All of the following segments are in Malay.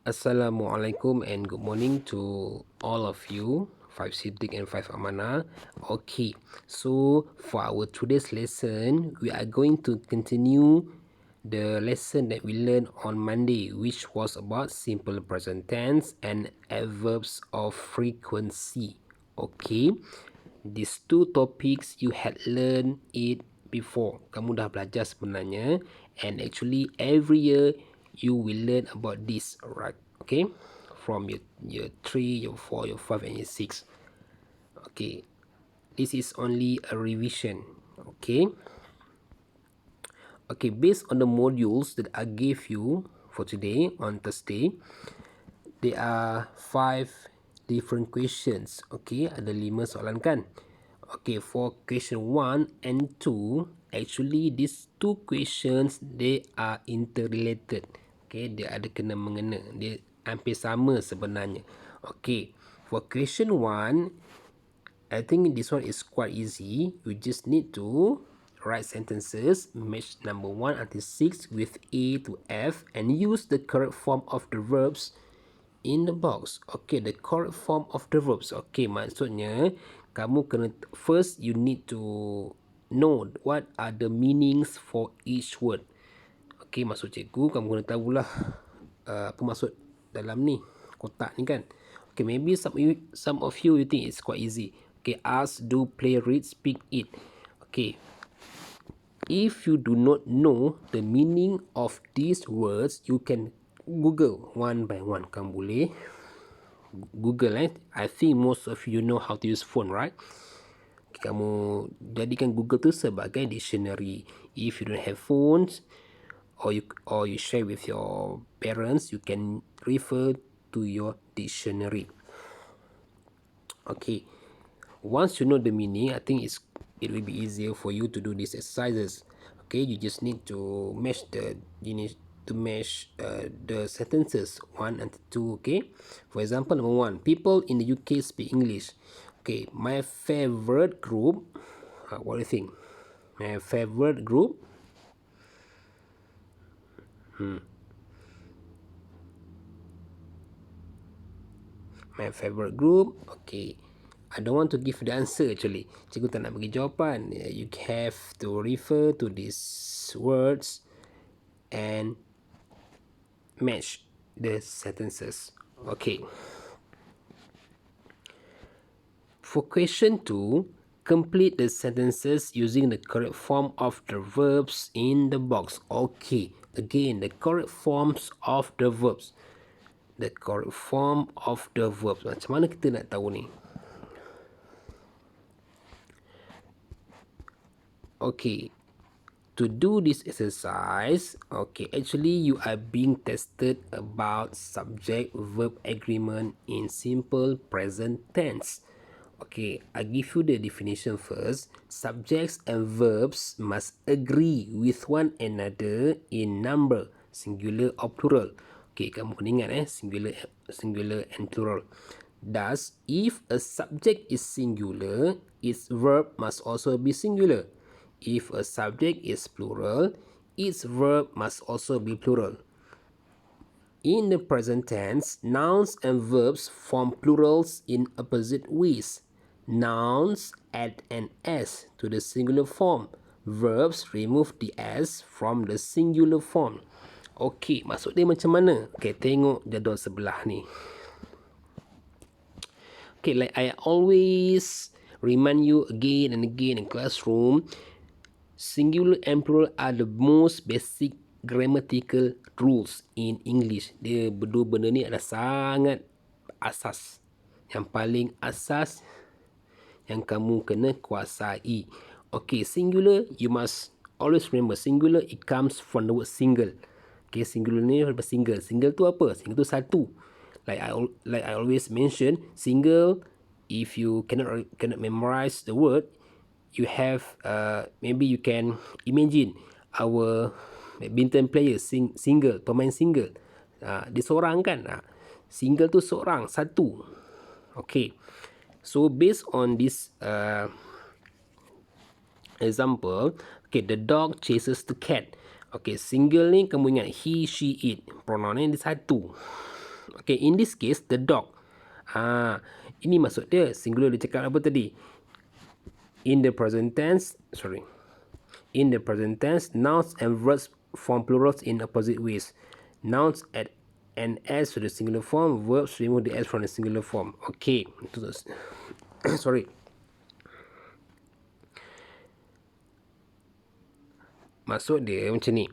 Assalamualaikum and good morning to all of you, 5 Siddiq and 5 Amanah. Okay, so for our today's lesson, we are going to continue the lesson that we learned on Monday, which was about simple present tense and adverbs of frequency. Okay, these two topics you had learned it before. Kamu dah belajar sebenarnya, and actually every year you will learn about this, alright? Okay, from year 3, year 4, year 5 and year 6. Okay, this is only a revision. Okay, based on the modules that I gave you for today on Thursday, there are 5 different questions. Okay, ada 5 soalan kan? Okay, for question 1 and 2, actually these two questions they are interrelated. Okay, dia ada kena mengena, dia hampir sama sebenarnya. Okay, for question 1, I think this one is quite easy. You just need to write sentences, match number 1 until 6 with A to F and use the correct form of the verbs in the box. Okay, the correct form of the verbs. Okay, maksudnya kamu kena first you need to know what are the meanings for each word. Okay, maksud cikgu kamu kena tahulah apa maksud dalam ni kotak ni kan. Okay, maybe some of you think it's quite easy. Okay, ask, do, play, read, speak, eat. Okay, if you do not know the meaning of these words, you can Google one by one. Kamu boleh Google. I think most of you know how to use phone, right? Kamu jadikan Google tu sebagai dictionary. If you don't have phones, or you share with your parents, you can refer to your dictionary. Okay, once you know the meaning, I think it will be easier for you to do these exercises. Okay, you just need to match the sentences 1 and 2. Okay, for example, number 1, people in the UK speak English. Okay, my favorite group, what do you think? My favorite group, my favorite group. Okay, I don't want to give the answer actually. Cikgu tak nak bagi jawapan. You have to refer to these words and match the sentences. Okay. For question 2, complete the sentences using the correct form of the verbs in the box. Okay, again, the correct forms of the verbs. The correct form of the verbs. Macam mana kita nak tahu ni? Okay, to do this exercise, okay, actually you are being tested about subject-verb agreement in simple present tense. Okay, I give you the definition first. Subjects and verbs must agree with one another in number, singular or plural. Okay, kamu kena ingat singular and plural. Thus, if a subject is singular, its verb must also be singular. If a subject is plural, its verb must also be plural. In the present tense, nouns and verbs form plurals in opposite ways. Nouns add an S to the singular form. Verbs remove the S from the singular form. Okey, maksud dia macam mana? Okay, tengok jadual sebelah ni. Okay, like I always remind you again and again in classroom, singular and plural are the most basic grammatical rules in English. Dia berdua benda ni adalah sangat asas. Yang paling asas yang kamu kena kuasai. Okay, singular, you must always remember, singular, it comes from the word single. Okay, singular ni daripada single. Single tu apa? Single tu satu. Like I always mention, single, if you cannot memorize the word, you have maybe you can imagine our badminton player single, pemain single. Dia seorang kan? Single tu seorang, satu. Okay, so based on this example, okay, the dog chases the cat. Okay, single ni kamu ingat he, she, it. Pronoun ni dia satu. Okay, in this case, the dog. Ini maksud dia. Singular dia cakap apa tadi? In the present tense, nouns and verbs form plurals in opposite ways. Nouns add an s to the singular form, verbs remove the s from the singular form. Okay, sorry. Maksud dia macam ni.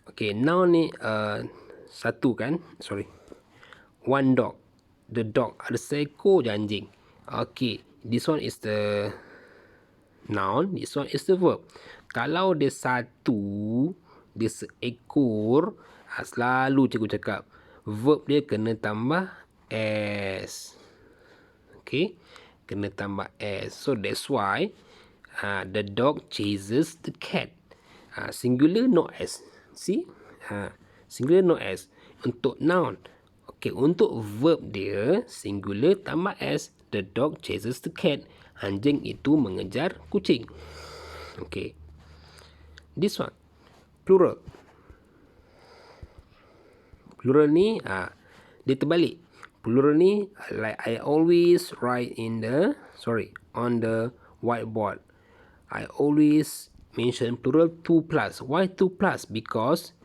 Okay, noun ni satu kan? Sorry. One dog. The dog. Ada seekor je anjing. Okay, this one is the noun, this one is the verb. Kalau dia satu, dia seekor, selalu cikgu cakap verb dia kena tambah s. Okay, kena tambah s. So that's why the dog chases the cat. Singular no s. See? Singular no s. Untuk noun. Okay, untuk verb dia singular tambah s. The dog chases the cat. Anjing itu mengejar kucing. Okay. This one. Plural. Plural ni dia terbalik. Plural ni like I always write on the whiteboard. I always mention plural 2 plus. Why 2 plus? Because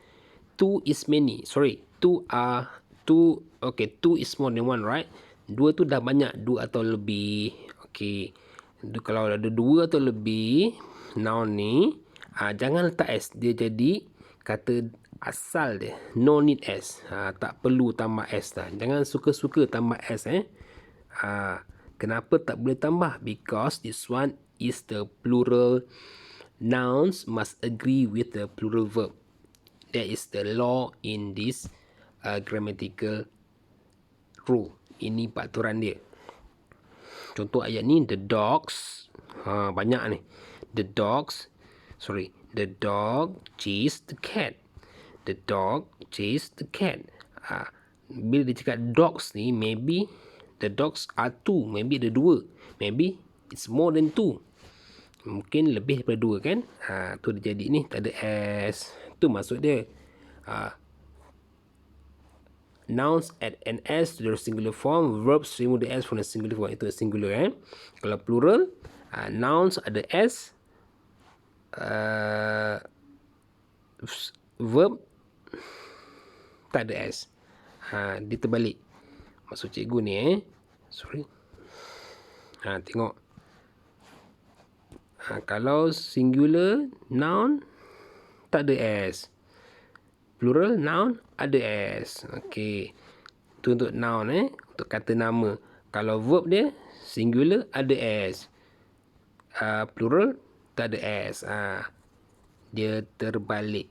2 is many. Two is more than one, right? 2 tu dah banyak, 2 atau lebih. Okay. Kalau ada 2 atau lebih noun ni, jangan letak s. Dia jadi kata asal dia. No need s. Tak perlu tambah s dah. Jangan suka-suka tambah s. Kenapa tak boleh tambah? Because this one is the plural. Nouns must agree with the plural verb. That is the law in this grammatical rule. Ini peraturan dia. Contoh ayat ni, the dogs. Banyak ni. The dog chased the cat. The dog chased the cat. Bila dia cakap dogs ni, maybe the dogs are 2. Maybe ada 2. Maybe it's more than 2. Mungkin lebih daripada 2 kan. Tu dia jadi ni, tak ada s. Tu maksud dia. Nouns add an s to the singular form. Verbs remove the s from the singular form. Itu singular. Kalau plural, nouns ada s. Verb tak ada s. Dia terbalik. Maksud cikgu ni tengok. Kalau singular noun tak ada s. Plural noun ada s. Okey. Itu untuk noun untuk kata nama. Kalau verb dia singular ada s. Plural tak ada s. Dia terbalik.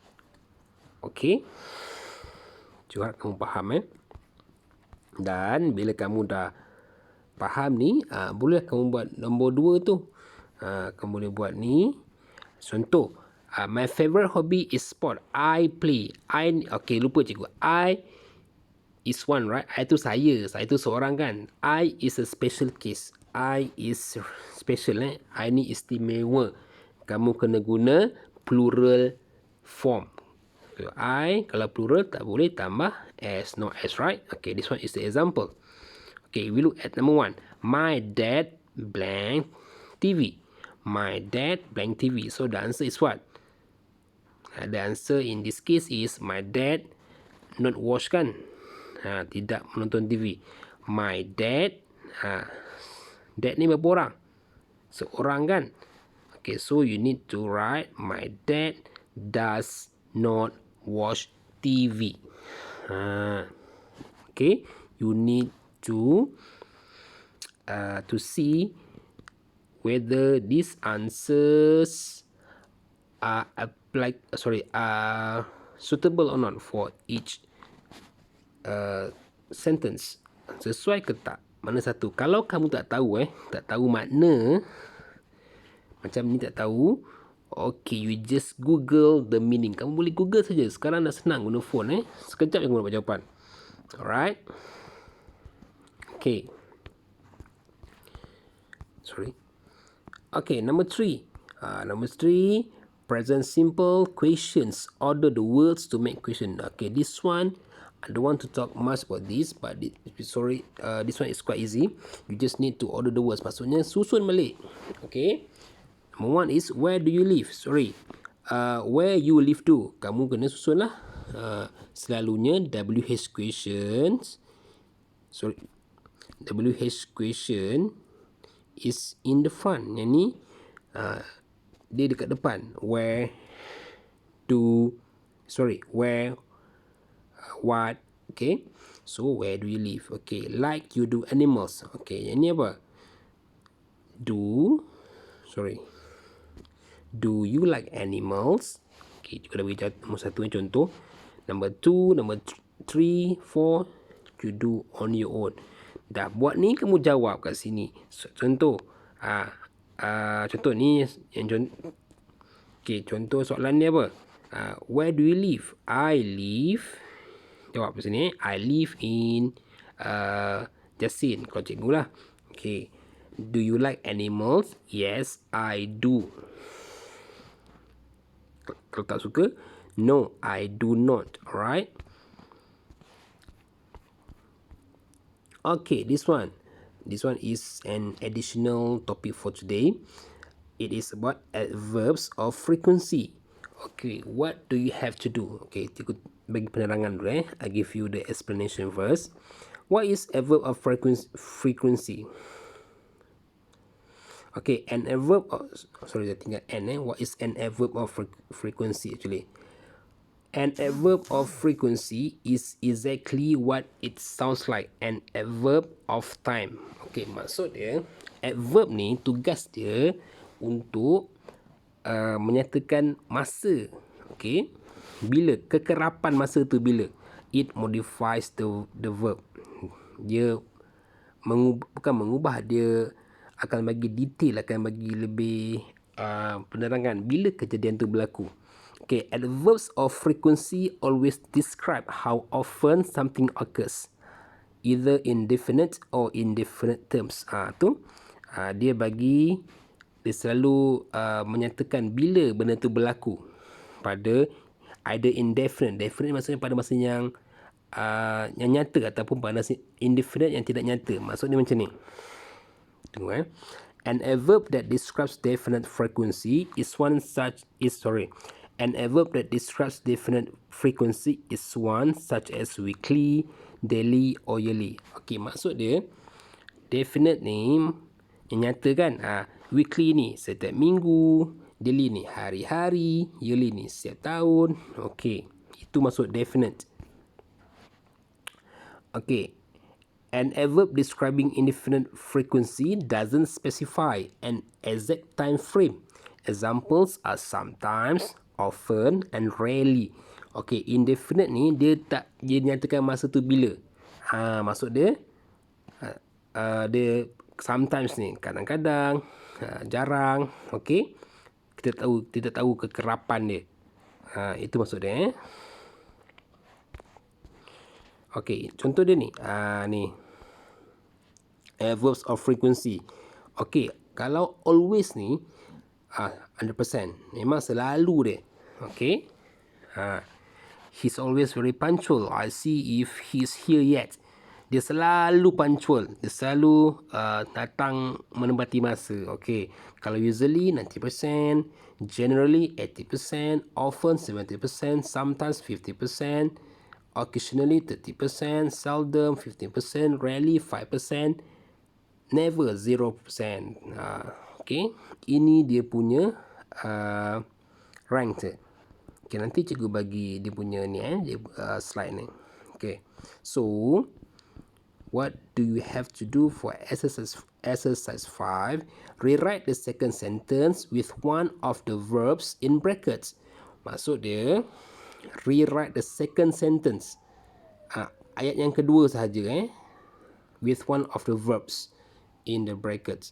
Okey. Cuba kamu faham Dan bila kamu dah faham ni, boleh kamu buat nombor 2 tu. Kamu boleh buat ni. Contoh, my favorite hobby is sport. I play. Okay, lupa cikgu. I is one, right? I tu saya. Saya tu seorang kan. I is a special case. I is special. I ni istimewa. Kamu kena guna plural form. I, kalau plural tak boleh tambah s. No s, right? Okay, this one is the example. Okay, we look at number 1. My dad blank TV. My dad blank TV. So the answer is what? The answer in this case is my dad not watch kan. Tidak menonton TV. My dad. Dad ni berapa orang? Seorang kan. Okay, so you need to write my dad does not watch TV. Okay, you need to see whether these answers are suitable or not for each sentence. Sesuai ke tak? Mana satu? Kalau kamu tak tahu tak tahu makna macam ni, tak tahu, okay, you just Google the meaning. Kamu boleh Google saja. Sekarang dah senang guna phone sekejap kamu dapat jawapan. Alright. Okay. Okay, number 3. Number 3, present simple questions. Order the words to make question. Okay, this one I don't want to talk much about this, but sorry, this one is quite easy. You just need to order the words. Maksudnya susun balik. Okay. Number one is where do you live? Sorry. Where you live to? Kamu kena susun lah. Selalunya WH questions. Sorry. WH question is in the front. Yang ni dia dekat depan. Where what, okay. So where do you live? Okay, like you do animals. Okay, yang ni apa? Do you like animals? Okay, kita dah bagi nombor satu yang contoh. Number 2, number 3, 4, you do on your own. Dah buat ni, kamu jawab kat sini. Contoh, contoh ni yang contoh soalan ni apa? Where do you live? I live. Jawab kat sini. I live in Jasin. Kalau cikgu lah. Okay. Do you like animals? Yes, I do. Kalau tak suka, no, I do not. Alright. Okay, this one is an additional topic for today. It is about adverbs of frequency. Okay, what do you have to do? Okay, cikgu bagi penerangan dulu. I give you the explanation first. What is adverb of frequency? Okay, an adverb of, sorry, saya tinggal n. What is an adverb of frequency actually? An adverb of frequency is exactly what it sounds like, an adverb of time. Okay, maksud dia, adverb ni tugas dia untuk menyatakan masa. Okay, bila, kekerapan masa tu bila. It modifies the verb. Dia bukan mengubah, dia akan bagi detail, akan bagi lebih penerangan bila kejadian tu berlaku. Okay, adverbs of frequency always describe how often something occurs, either in definite or indefinite terms. Dia selalu menyatakan bila benda tu berlaku pada either indefinite. Definite maksudnya pada masa yang nyata, ataupun pada indefinite yang tidak nyata. Maksudnya macam ni. Tengok An adverb that describes definite frequency is one such An adverb that describes definite frequency is one such as weekly, daily or yearly. Okay, maksud dia definite ni yang nyata kan. Weekly ni setiap minggu, daily ni hari-hari, yearly ni setiap tahun. Okay, itu maksud definite. Okay, an adverb describing indefinite frequency doesn't specify an exact time frame. Examples are sometimes, often and rarely. Okay, indefinite ni dia nyatakan masa tu bila. Maksud dia dia sometimes ni kadang-kadang, jarang. Okay, kita tahu kekerapan dia. Itu maksud dia. Okay, contoh dia ni. Ni adverbs of frequency. Okay, kalau always ni 100%, memang selalu dia. Okay, he's always very punctual. I see if he's here yet. Dia selalu punctual. Dia selalu datang menempati masa. Okay, kalau usually 90%, generally 80%, often 70%, sometimes 50%, occasionally 30%, seldom 15%, rarely 5%, never 0%. Okay, ini dia punya rank tu. Okay, nanti cikgu bagi dia punya ni slide ni. Okay, so what do you have to do for exercise 5? Rewrite the second sentence with one of the verbs in brackets. Maksud dia, rewrite the second sentence. Ayat yang kedua sahaja with one of the verbs in brackets.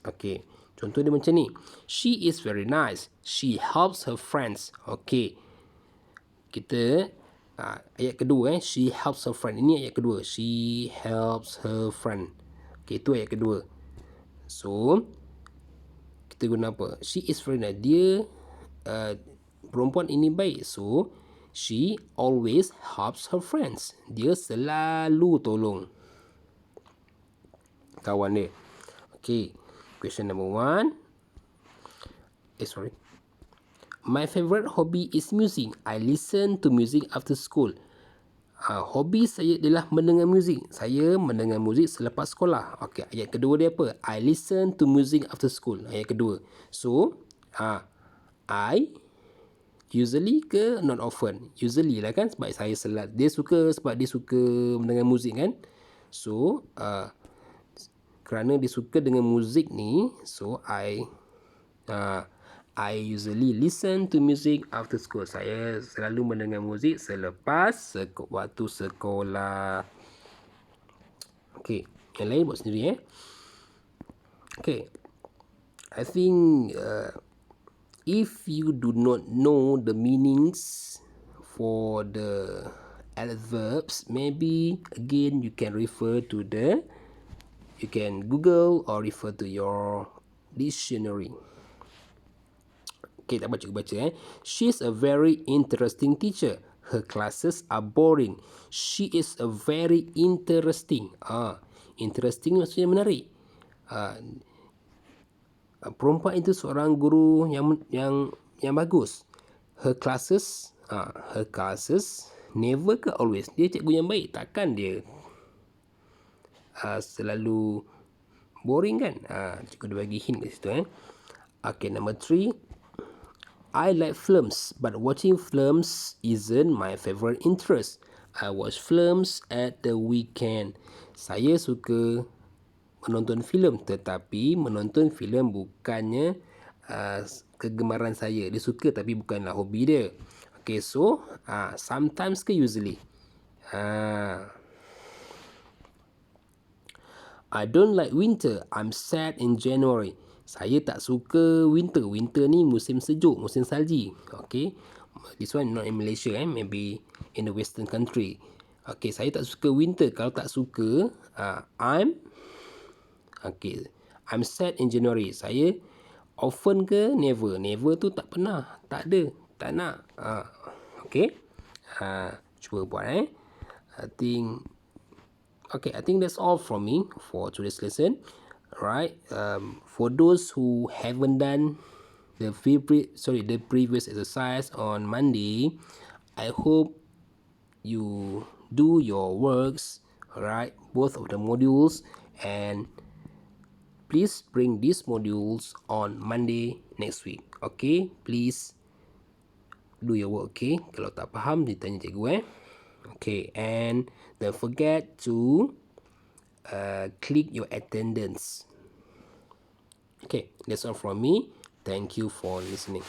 Okay, contoh dia macam ni. She is very nice. She helps her friends. Okay, kita ayat kedua she helps her friend. Ini ayat kedua. She helps her friend. Okay, itu ayat kedua. So kita guna apa? She is very nice. Dia perempuan ini baik. So She always helps her friends. Dia selalu tolong kawan dia. Okay, question number 1. Sorry. My favorite hobby is music. I listen to music after school. Hobi saya adalah mendengar muzik. Saya mendengar muzik selepas sekolah. Okey, ayat kedua dia apa? I listen to music after school. Ayat kedua. So, I usually ke not often? Usually lah kan, sebab saya dia suka sebab dia suka mendengar muzik kan. So, kerana dia suka dengan muzik ni, so I usually listen to music after school. Saya selalu mendengar muzik selepas waktu sekolah. Okay, yang lain buat sendiri Okay, I think if you do not know the meanings for the adverbs, maybe again you can Google or refer to your dictionary. Okay, tak baca She's a very interesting teacher. Her classes are boring. She is a very interesting. Interesting maksudnya menarik. Perempuan itu seorang guru yang bagus. Her classes never ke always. Dia cikgu yang baik. Takkan dia selalu boring kan? Cikgu dia bagi hint kat situ Okay, number 3. I like films, but watching films isn't my favorite interest. I watch films at the weekend. Saya suka menonton filem, tetapi menonton filem bukannya kegemaran saya. Dia suka tapi bukanlah hobi dia. Okay, so sometimes ke usually? I don't like winter. I'm sad in January. Saya tak suka winter. Winter ni musim sejuk, musim salji. Okay. This one not in Malaysia maybe in the western country. Okay, saya tak suka winter. Kalau tak suka, I'm sad in January. Saya often ke never? Never tu tak pernah. Tak ada. Tak nak. Okay. Cuba buat I think that's all from me for today's lesson. Right. For those who haven't done the previous exercise on Monday, I hope you do your works, right? Both of the modules, and please bring these modules on Monday next week. Okay, please do your work. Okay, kalau tak faham, ditanya cikgu Okay, and don't forget to click your attendance. Okay, that's all from me. Thank you for listening.